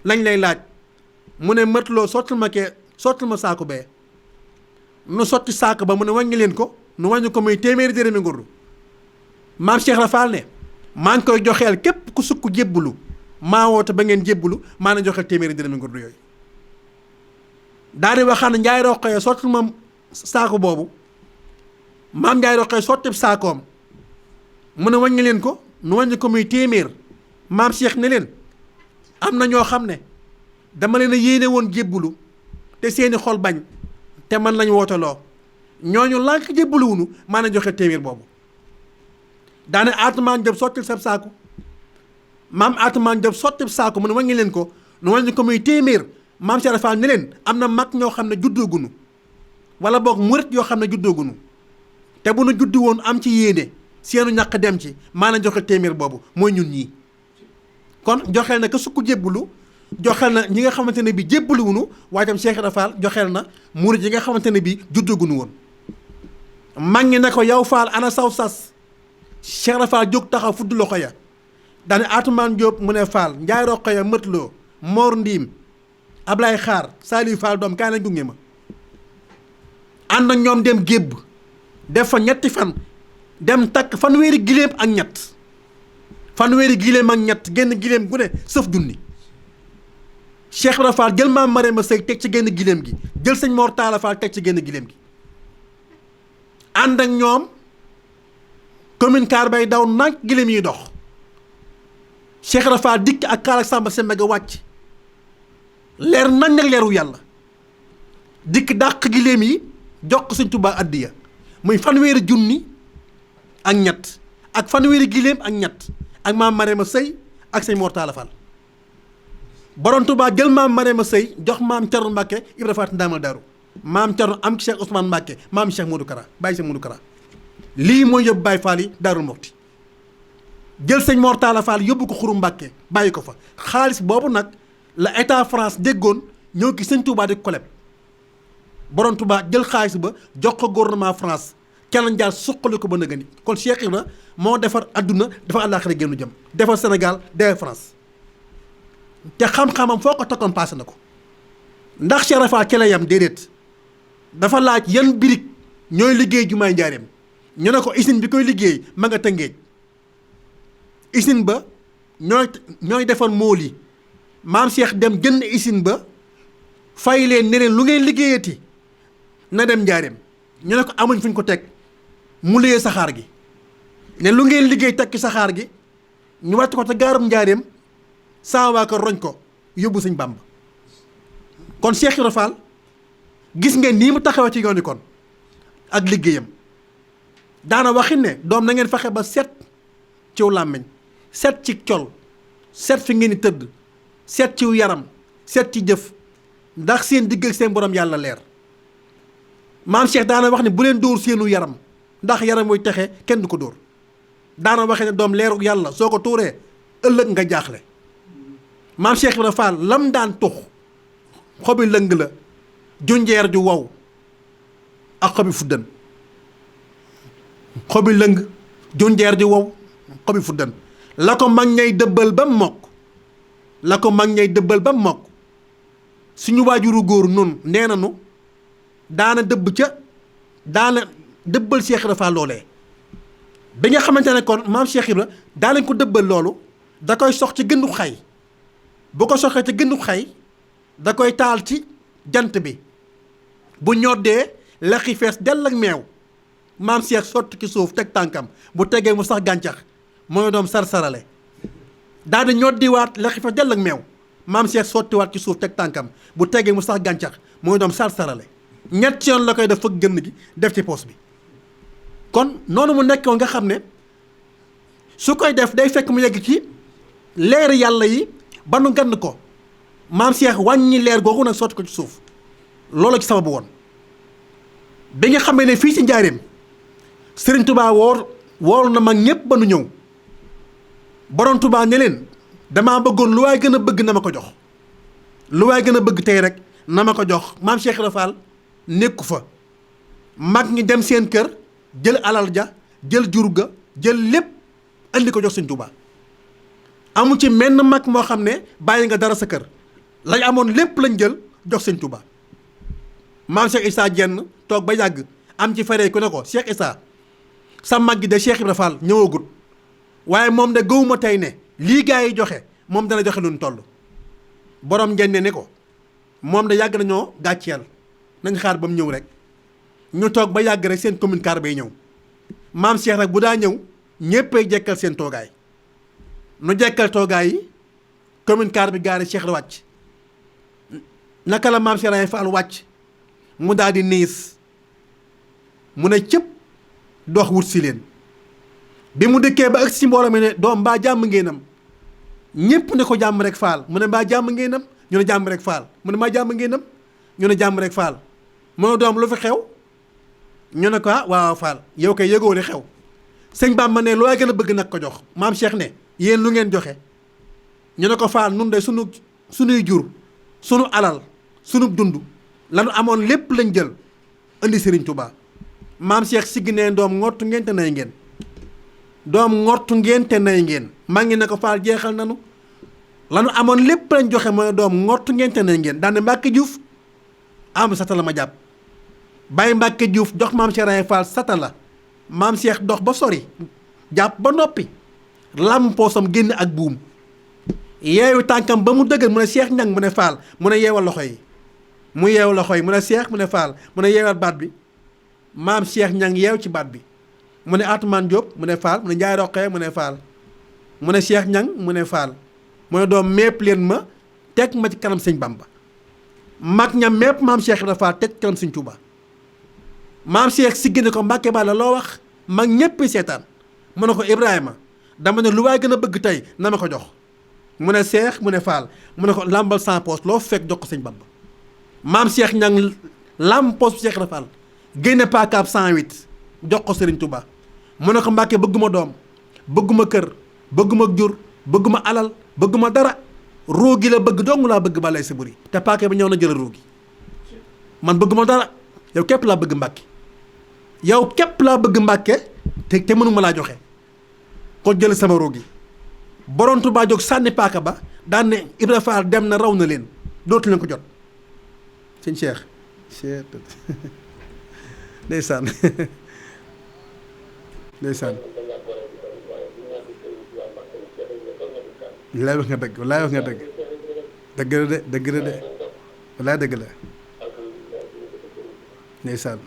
lañ lay laaj mu ne mëtloo sottal ma saako bee nu sotti saako ba mu ne wàññi leen ko nu wàññi ko muy téeméeri dërëmi ngordu maam Cheikh Ibra Fall ne maa ngi koy joxeel képp ku sukk jébbulu maa woote ba ngeen jébbulu maa na joxeel téeméeri dërëmi ngordu yooyu daal di waxaan Njaay Roqee sottal ma saako boobu maam Njaay Roqee sotti saakoom mu ne wàññi leen ko nu wàññi ko muy téeméer maam Cheikh ne leen am na ñoo xam ne dama leen a yéene woon jébbulu te seeni xol bañ te man lañ wooteloo ñooñu lànk jébbuluwunu maa na joxe téeméer boobu daane Atumaan Jóob sottil sab saako maam Atumaan Jóob sottil saako mu ne wàññi leen ko nu wàññi ko muy téeméer maam Cheikh Ibra Fall ne leen am na mag ñoo xam ne juddoogunu wala boog murit yoo xam ne juddoogunu te bu nu juddu woon am ci yéene seenu ñàkk dem ci maanaam joxe téeméer boobu mooy ñun ñii kon joxeel na ka sukk jébbalu joxeel na ñi nga xamante ne bi jébbaluwunu waaye tam Cheikh Ibra Fall joxeel na murid yi nga xamante ne bi juddaguñu woon mag ñi ne ko yow Fall ana saw sas Cheikh Ibra Fall jóg taxaw fudd loxo ya daane Atumaan Jóob mu ne Fall Njaay Roqo ya mëtloo Mor Ndiim Ablaye Xaar Saliou Fall doom kaay nañ gunge ma ànd ak ñoom dem gébb def fa ñetti fan dem takk fanweeri giléem ak ñett fanweeri giléem ak ñett génn giléem gu ne sëf junni Cheikh Ibra Fall jël maam Marema Sëy teg ci génn giléem gi jël sëñ Mor Talla Fall teg ci génn giléem gi ànd ak ñoom commune car bay daw nag giléem yi dox Cheikh Ibra Fall dikk ak kaar ak Samba Sembe ga wàcc leer nañ nag leeru yàlla dikk dàq giléem yi jox ko sëñ Tuubaa addiya muy fanweeri junni ak ñett ak fanweeri giléem ak ñett ak maam Marema Sëy ak sëñ Mor Talla Fall borom Tuubaa jël maam Marema Sëy jox maam Cerno Mbàkke Ibra Faati ndaamal daaru maam Cerno am ci Cheikh Ousmane Mbàkke maam Cheikh Modou Kara bàyyi Cheikh Modou Kara lii mooy yóbbu Baay Faal yi Daarul Muxti jël sëñ Mor Talla Fall yóbbu ko Xuru Mbàkke bàyyi ko fa xaalis boobu nag la état France déggoon ñëw ki sëñ Tuubaa di ko leb borom Tuubaa jël xaalis ba jox ko gouvernement France kenn jaar suqali ko ba nëgë ni kon Cheikh Ibra moo defar adduna dafa àllaaxira génnu jëm defar Sénégal defar France te xam-xamam foo ko tokkoon passé na ko ndax Cheikh Ibra Fall ci la yam déedéet dafa laaj yan birig ñooy liggéey jumaay Njaaréem ñu ne ko usine bi koy liggéey ma nga Tëngéej usine ba ñooy defar mool yi maam Cheikh dem jënd usine ba fay leen ne leen lu ngeen liggéeyati na dem Njaaréem ñu ne ko amuñ fu ñu ko teg mu liggéey saxaar gi ne lu ngeen liggéey teg ci saxaar gi ñu wàcc ko te gaaram Njaaréem saa waa ko roñ ko yóbbu sëñ Bàmba kon Cheikh Ibra Fall gis ngeen nii mu taxawee ci yoon wi kon ak liggéeyam daana waxin ne doom na ngeen fexe ba set ciw làmmiñ set ci col set fi ngeen di tëdd set ciw yaram set ci jëf ndax seen digg ak seen borom yàlla leer maam Cheikh daana wax ne bu leen dóor seenu yaram ndax yaram muy texe kenn du ko dóor daana waxee ne doom leeru yàlla soo ko tuuree ëllëg nga jaaxle maam Cheikh Ibra Fall lam daan tux xobi lëng la junjeer ju wow ak xobi fuddan xobi lëng junjeer ju wow xobi fuddan la ko mag ñay dëbbal ba mokk la ko mag ñay dëbbal ba mokk suñu waajuru góor noonu nee nañu daana dëbbal Cheikh Ibra Fall loolee bi nga xamante ne kon maam Cheikh Ibra daanañ ko dëbbal loolu da koy sox ci gëndu xay bu ko soxee ci gëndu xay da koy taal ci jant bi bu ñoddee lexi fees dell ak meew maam Cheikh sotti ci suuf teg tànkam bu tegee mu sax gàncax mooy doom sar-sarale daal di ñoddiwaat lexi fees dell ak meew maam Cheikh sottiwaat ci suuf teg tànkam bu tegee mu sax gàncax mooy doom sar-sarale ñett yoon la koy def fëgg gën gi def ci poos bi kon noonu mu nekkoon nga xam ne su koy def day fekk mu yegg ci leeri yàlla yi ba nu gann ko maam Cheikh wàññi leer googu nag sotti ko ci suuf loolu ci sababu woon bi nga xamee ne fii ci Njaaréem Sëriñ Touba woor na mag ñépp ba nu ñëw borom Touba ne leen damaa bëggoon lu waay gën a bëgg na ma ko jox lu waay gën a bëgg tey rek na ma ko jox maam Cheikh Ibra Fall nekku fa mag ñi dem seen kër jël alal ja jël jur ga jël lépp andi ko jox Sëriñ Touba amu ci menn mag moo xam ne bàyyi nga dara sa kër lañ amoon lépp lañ jël jox Sëriñ Touba maam Cheikh Issa Diène toog ba yàgg am ci faree ku ne ko Cheikh Issa sa mag gi de Cheikh Ibra Fall ñëwagut waaye moom de gëwuma tey ne lii gaa yi joxe moom dana joxe lu ñu toll borom njenne ne ko moom de yàgg nañoo gàcceel nañ xaar ba mu ñëw rek ñu toog ba yàgg rek seen commune car bay ñëw maam Cheikh rek bu daa ñëw ñéppay jekkal seen toogaay nu jekkal toogaay yi commune car bi gaari Cheikh la wàcc naka la maam Cheikh Fall wàcc mu daal di niis mu ne cëpp dox wut si leen bi mu dëkkee ba ëgg si mbooloo mi ne doom mbaa jàmm ngeenam ñépp ne ko jàmm rek faal mu ne mbaa jàmm ngeenam ñu ne jàmm rek faal mu ne mbaa jàmm ngeenam ñu ne jàmm rek faal mu ne doom lu fi xew ñu ne ko ah waaw faal yow kay yëgoo li xew sëñ Bamba ne loo gën a bëgg nag ko jox maam Cheikh ne yéen lu ngeen joxe ñu ne ko Fall nun de sunuy jur sunu alal sunu dund lanu amoon lépp lañ jël indi Serigne Touba maam Cheikh siggi ne doom ngortu ngeen te nay ngeen doom ngortu ngeen te nay ngeen maa ngi ne ko Fall jeexal nanu lanu amoon lépp lañ joxe mooy doom ngortu ngeen te nay ngeen daane Mbàkke Juuf am satala ma jàpp bàyyi Mbàkke Juuf jox maam Cheikh Ibra Fall satala maam Cheikh dox ba sori jàpp ba noppi lam poosam génn ak buum yeewu tànkam ba mu dëgër mu ne Cheikh ñang mu ne Fall mu ne yeewal loxo yi mu yeew loxo yi mu ne Cheikh mu ne Fall mu ne yeewal baat bi maam Cheikh ñang yeew ci baat bi mu ne Atumaan Jóob mu ne Fall mu ne Njaay Roqee mu ne Fall mu ne Cheikh ñang mu ne Fall mu ne doom mépp leen ma teg ma ci kanam sëñ Bamba mag ña mépp maam Cheikh Ibra Fall teg kanam sëñ Tuuba maam Cheikh siggi ne ko Mbàkke Balla loo wax mag ñépp seetaan mu ne ko Ibrahima dama ne lu waay gën a bëgg tey na ma ko jox mu ne Cheikh mu ne Fall mu ne ko làmbal sans poche loo fekk jox ko sëñ Bamba maam Cheikh ñang làmb poche bu Cheikh Ibra Fall génne paakaab 108 jox ko Serigne Touba mu ne ko Mbàkke bëgguma doom bëgguma kër bëgguma jur bëgguma alal bëgguma dara ruugi la bëgg dong laa bëgg balay sa buri te paaka bi ñëw na jël ruugi man bëgguma dara yow képp laa bëgg Mbàkke yow képp laa bëgg Mbàkke te mënuma laa joxe kon jël sama ruugi borom Touba jóg sànni paaka ba daan ne Ibra Fall dem na raw na leen dootu leen ko jot sëñ Cheikh ndeysaan ndeysaan wallaay wax nga dëgg wallaay wax nga dëgg dëgg la de dëgg la de wallaay dëgg la ndeysaan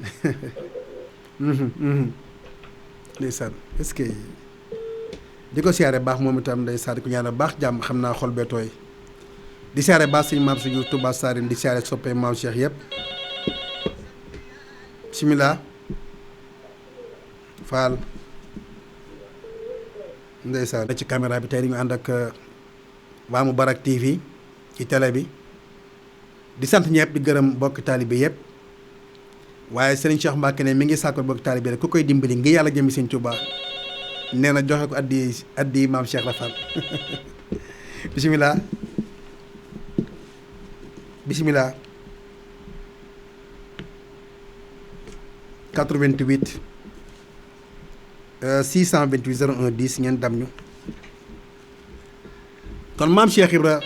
ndeysaan est-ce que di ko siyaare baax moom itam ndeysaan di ko ñaanal baax jàmm xam naa xol bee tooy di siyaare baax sëñ maam suñu Touba Sarine di siyaare soppee maam Cheikh yëpp bismillah Fall ndeysaan ci caméra bi tey di ñu ànd ak waa Moubarak TV ci télé bi di sant ñëpp di gërëm bokk taalibe yëpp waaye Serigne Cheikh Mbacke ne mi ngi sàkko bokk taalibe rek ku koy dimbali ngi yàlla jëmi sëñ Touba nee na joxe ko addi maam Cheikh la Fall bismillah bismillah 88 628 01 10 ngeen dam ñu kon maam Cheikh Ibra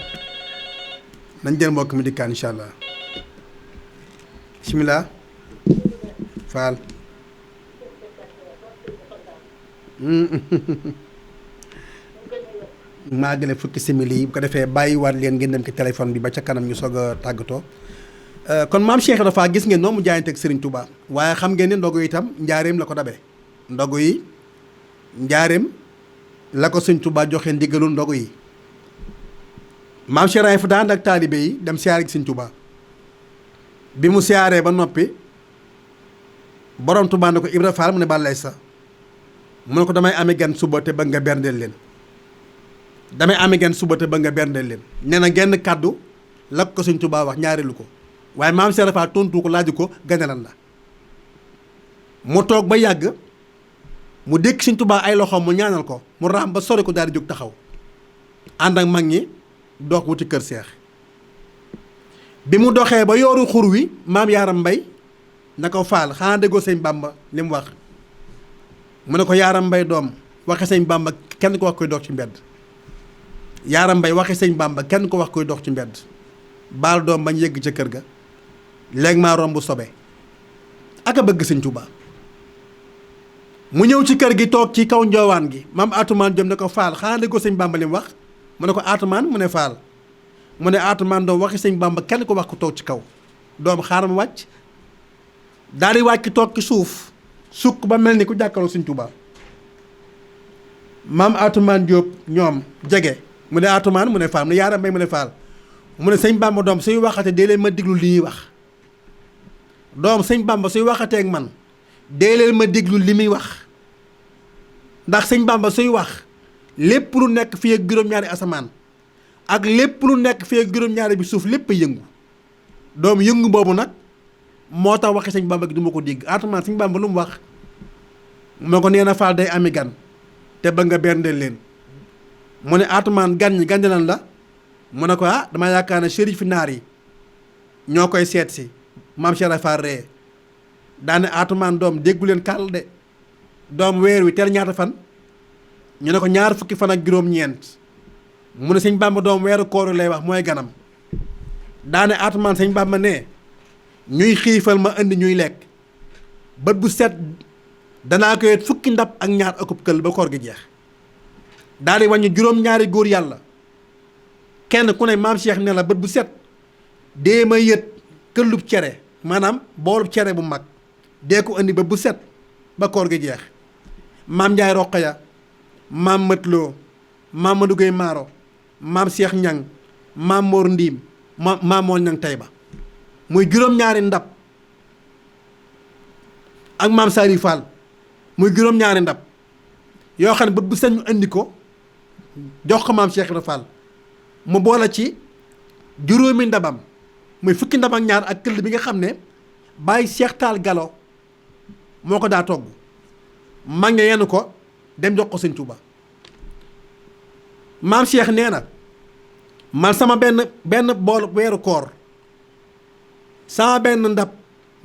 nañ jël mbokk mi dikkaan incha allah bismillah Fall maa gën a fukki simili yi bu ko defee bàyyiwaat leen ngeen dem ci téléphone bi ba ca kanam ñu soog a tàggatoo kon maam Cheikh dafa gis ngeen noonu mu jaayanteeg Serigne Touba waaye xam ngeen ne ndogu yi itam njaareem la ko dabee ndogu yi njaareem la ko Serigne Touba joxe ndigalul ndogu yi maam Cheikh Ibra fa daan ak taalibe yi dem siyaare gi Serigne Touba bi mu siyaaree ba noppi borom Touba ne ko Ibra Fall mu ne bàllay sa mu ne ko damay amee gan suba te ba nga berndeel leen damay amee gan suba te ba nga berndeel leen nee na genn kàddu la ko Serigne Touba wax ñaareelu ko waaye maam Cheikh Ibra tontu ko laaju ko ganelan la mu toog ba yàgg mu dékk Serigne Touba ay loxoom mu ñaanal ko mu raam ba sori ko daal di jóg taxaw ànd ak mag ñi dox wuti kër Seex bi mu doxee ba yooru xur wi maam Yaaram Mbay na ko Faal xanaa déggoo sëñ Bàmba li mu wax mu ne ko Yaaram Mbay doom waxe sëñ Bàmba kenn ko wax koy dox ci mbedd Yaaram Mbay waxe sëñ Bàmba kenn ko wax koy dox ci mbedd baal doom bañ yegg ca kër ga léegi maa romb sobe ak a bëgg sëñ Tuubaa mu ñëw ci kër gi toog ci kaw njoowaan gi maam Atumaan jom ne ko Faal xanaa déggoo sëñ Bàmba li mu wax mu ne ko Atumaan mu ne Faal mu ne Atumaan doom waxi sëñ Bàmba kenn ko wax ko toog ci kaw doom xaaral ma wàcc daal di wàcc toog ci suuf sukk ba mel ni ku jàkkaloo sëñ Tuubaa maam Atumaan Jóob ñoom jege mu ne Atumaan mu ne Faal mu ne Yaaram Mbay mu ne Faal mu ne sëñ Bàmba doom suy waxate dee leen ma diglu li ñuy wax doom sëñ Bàmba suy waxatee ak man dee leen ma diglu li muy wax ndax sëñ Bàmba suy wax lépp lu nekk fii ak juróom-ñaari asamaan ak lépp lu nekk fii ak juróom-ñaari bi suuf lépp a yëngu doom yëngu boobu nag moo tax waxi sëñ Bàmba gi du ma ko dégg Atumaan sëñ Bàmba lu mu wax moo ko nee na Fall day ami gan te ba nga berndeel leen mu ne Atoumane gan ñi gan lan la mu ne ko dama yaakaar ne shérif naar yi ñoo koy seet si maam Cheikh Fall ree daane Atoumane doom déggu leen kàll de doom weer wi teel ñaata fan ñu ne ko ñaar fukki fan ak juróom-ñeent mu ne sëñ Bamba doom weeru koor lay wax mooy ganam daane Atoumane sëñ Bamba ne ñuy xiifal ma indi ñuy lekk bët bu set danaa ko yet fukki ndab ak ñaar akub kël ba koor gi jeex daal di wàññi juróom-ñaari góor yàlla kenn ku ne maam Cheikh ne la bët bu set dee ma yët këllub cere maanaam boolub cere bu mag dee ko indi bët bu set ba koor gi jeex maam Ndiaye Roqaya maam Matloo maam Madou Gueye Maaro maam Cheikh Ñang maam Mor Ndiim maam Mor Ñang Tayba muy juróom-ñaari ndab ak maam Sari Fall muy juróom-ñaari ndab yoo xam ne bët bu set ñu indi ko jox ko maam Cheikh Ibra Fall mu boole ci juróomi ndabam muy fukki ndab ak ñaar ak këll bi nga xam ne bàyyi Cheikh Taal Galo moo ko daa togg mag nga yenn ko dem jox ko sëñ Touba maam Cheikh nee na man sama benn bool weeru koor sama benn ndab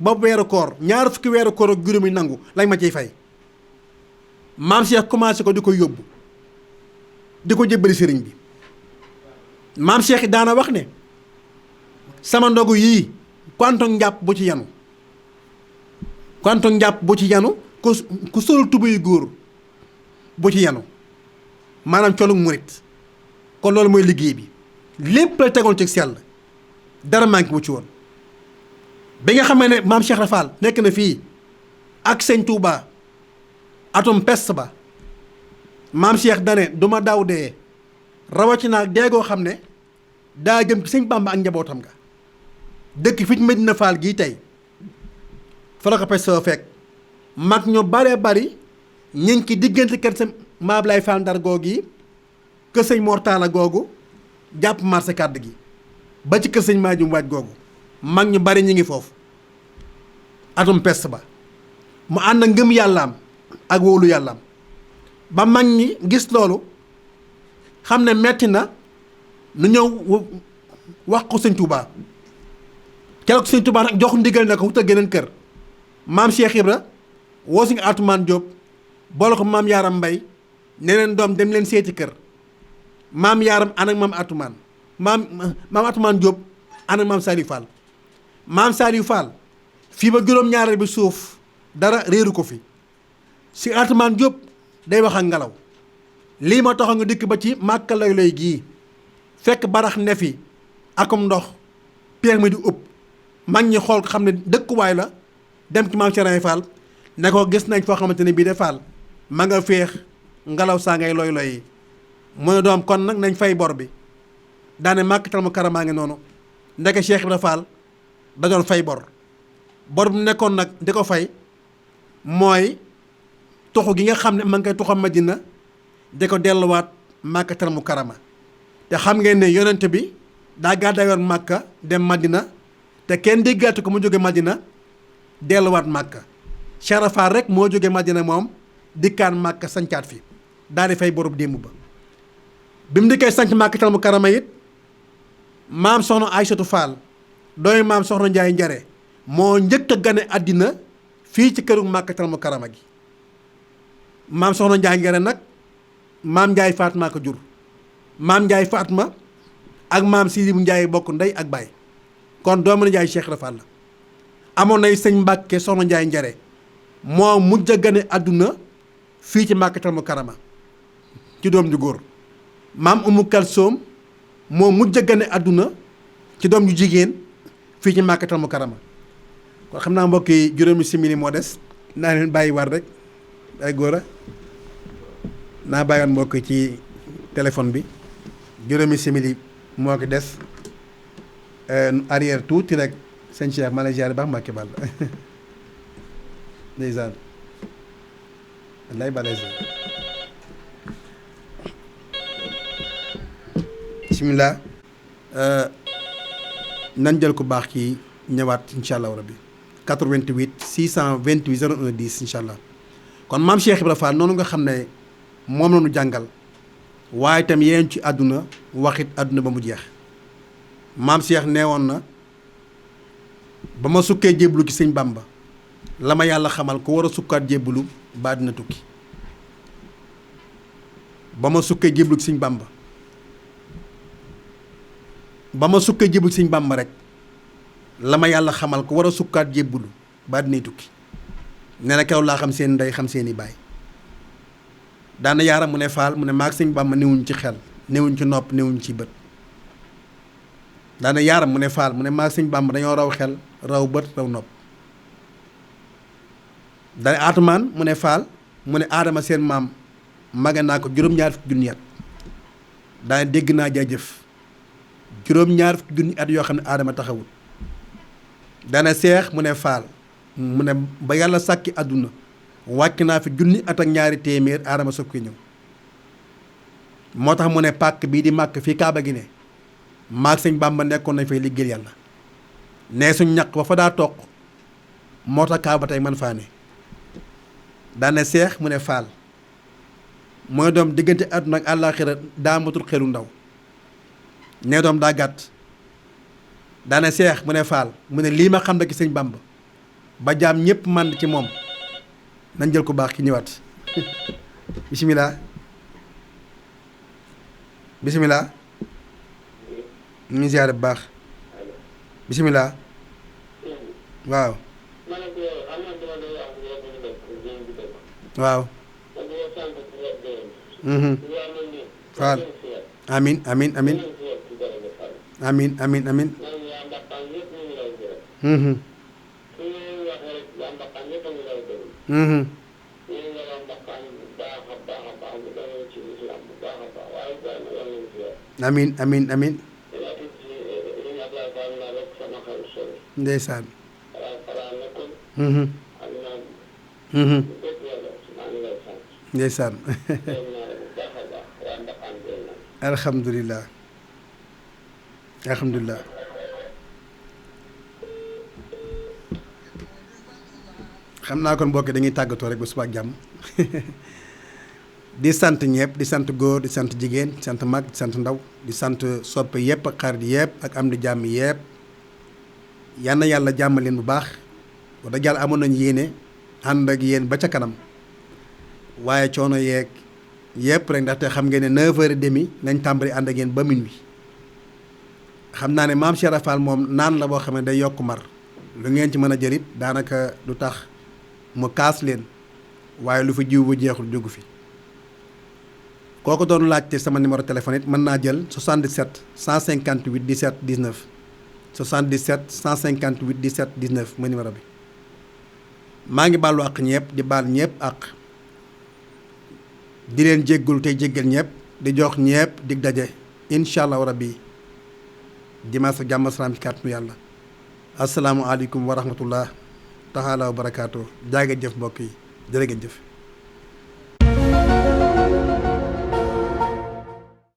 boobu weeru koor ñaar fukki weeru koor ak juróomi nangu lañ ma ciy fay maam Cheikh commencé ko di ko yóbbu di ko jébbali sëriñ bi maam Cheikh daana wax ne sama ndogu yii kwantoog njàpp bu ci yanu kwantoog njàpp bu ci yanu ku sol tuba yu góor bu ci yanu maanaam colug murit kon loolu mooy liggéey bi lépp la tegoon ci sell dara manqué wu ci woon bi nga xamee ne maam Cheikh Rafal nekk na fii ak sëñ Touba atum peste ba maam Cheikh dane du ma daaw dee rawatina ak deegoo xam ne daa jëm ci sëñ Bamba ak njabootam nga dëkk fi ci Medina Fall gii tey fa la ko peste ba fekk mag ñu baree bari ñu ngi ci diggante kër sa maam lay Fall Ndar googu yi kër sëñ Mortala googu jàpp marché kàdd gi ba ci kër sëñ Maajum waaj googu mag ñu bari ñu ngi foofu atum peste ba mu ànd ak ngëm yàllaam ak wóolu yàllaam ba mag ñi gis loolu xam ne metti na nu ñëw wax ko sëñ Touba keroog sëñ Touba nag jox ndigal ne ko wutal geneen kër maam Cheikh Ibra woo si nga Atoumane Diop boole ko maam Yaaram Mbay ne leen doom dem leen seeti kër maam Yaaram ànd ak maam Atoumane maam Atoumane Diop ànd ak maam Saliou Fall maam Saliou Fall fii ba juróom-ñaareel bi suuf dara réeru ko fi si Atoumane Diop day wax ak ngelaw lii ma tax nga dikk ba ci Màkka lay gii fekk barax ne fi akum ndox peex mi di ëpp mag ñi xool ko xam ne dëkkuwaay la dem ci maam Serigne Fall ne ko gis nañ foo xamante ne bii de Fall ma nga féex ngelaw saa ngay looy yi mu ne doom kon nag nañ fay bor bi daane Màkkatal Mukarrama ngi noonu ndeke Cheikh Ibra Fall da doon fay bor bu nekkoon nag di ko fay mooy tuxu gi nga xam ne ma ngi koy tuxa Madina di ko delluwaat Màkkatal Mukarrama te xam ngeen ne yonent bi daa gàddaayoon Màkka dem Madina te kenn déggaatu ko mu jóge Madina delluwaat Màkka Cheikh Ibra Fall rek moo jóge Madina moom dikkaan Màkka sancaat fi daal di fay borub démb ba bi mu dikkee sanc Màkkatal Mukarrama it maam soxna Aysatu Fall dooy maam soxna Njaay Njare moo njëkk a gane àddina fii ci këru Màkkatal Mukarrama gi maam soxna Njaay Njare nag maam Njaay Fatma ko jur maam Njaay Fatma ak maam Sidi bu Njaay bokk ndey ak baay kon doomu na Njaay Cheikh Ibra Fall la amoon nay sëñ Mbàkke soxna Njaay Njare moo mujj a gane àdduna fii ci Màkkatal Mukarrama ci doom ju góor maam Umu Kalsoom moo mujj a gane àdduna ci doom ju jigéen fii ci Màkkatal Mukarrama kon xam naa mbokk yi juróomi simili moo des naa leen bàyyi war rek ay góor a naa bàyyiwoon mbokk ci téléphone bi juróomi simili moo ko des arrière tuuti rek sëñ Cheikh ma lay ziar baax Mbàkke bal ndeysaan wallaay balaise bismillah nan jël ku baax ki ñëwaat incha allah rabbi 88 628 01 10 incha allah kon maam Cheikh Ibra Fall noonu nga xam ne moom la ñu jàngal waaye itam yéen ci àdduna waxit àdduna ba mu jeex maam Cheikh nee woon na ba ma sukkee jébbalu ci sëñ Bamba la ma yàlla xamal ko war a sukkaat jébbalu ba àddina tukki ba ma sukkee jébbalu ci sëñ Bamba ba ma sukkee jébbalu ci sëñ Bamba rek la ma yàlla xamal ko war a sukkaat jébbalu ba àddinay tukki nee na kew laa xam seen ndey xam seeni baay daana yaaram mu ne Fall mu ne maag sëñ Bamba newuñ ci xel newuñ ci nopp newuñ ci bët daana yaaram mu ne Fall mu ne maag sëñ Bamba dañoo raw xel raw bët raw nopp daane aatumaan mu ne Fall mu ne aadama seen maam mage naa ko juróom-ñaar fukki junni at daane dégg naa jaajëf juróom-ñaar fukki junni at yoo xam ne aadama taxawul daane seex mu ne Fall mu ne ba yàlla sàkki àdduna wàcc naa fi junni at ak ñaari téeméer aadama soog koy ñëw moo tax mu ne pàkk bii di màkk fii kaaba gi ne maag sëñ Bàmba nekkoon nañ fay liggéeyal yàlla ne suñ ñaq ba fa daa toq moo tax kaaba tey man faa ne daane seex mu ne Fall mooy doom diggante àdduna ak àllaaxira daa matul xelu ndaw ne doom daa gàtt daane seex mu ne Fall mu ne lii ma xam ne ki sëñ Bàmba ba jaam ñëpp mànd ci moom nañ jël ko baax ki ñëwaat bisimilah bisimilah ñu ngi ziare bu baax bisimilah waaw waaw Fall amin amin amin amin amin amin amin amin amin ndeysaan ndeysaan alhamdulilah alhamdulilah xam naa kon mbokk dañuy tàggatoo rek ba suba ak jàmm di sant ñëpp di sant góor di sant jigéen di sant mag di sant ndaw di sant soppe yëpp ak xarit yëpp ak am di jàmm yëpp yal na yàlla jàmm leen bu baax wax dëgg yàlla amoon nañu yéene ànd ak yéen ba ca kanam waaye coono yeeg yëpp rek ndaxte xam ngeen ne 9h30 nañ tàmbali ànd ak yéen ba minuit xam naa ne maam Cheikh Ibra Fall moom naan la boo xam ne day yokk mar lu ngeen ci mën a jëlit daanaka du tax mu kaas leen waaye lu fi jiw bu jeexul jógu fi kooku doon laajte sama numéro téléphone it mën naa jël 77 158 17 19 77 158 17 19 ma numéro bi maa ngi baalu àq ñëpp di baal ñëpp àq di leen jéggul tey jéggal ñëpp di jox ñëpp dig daje incha allahu rabbi dimanche ak jàmm salaam ci kàttanu yàlla asalaamualeykum wa rahmatullah taala wa barakaatu jaa ngeen jëf mbokk yi jërë ngeen jëf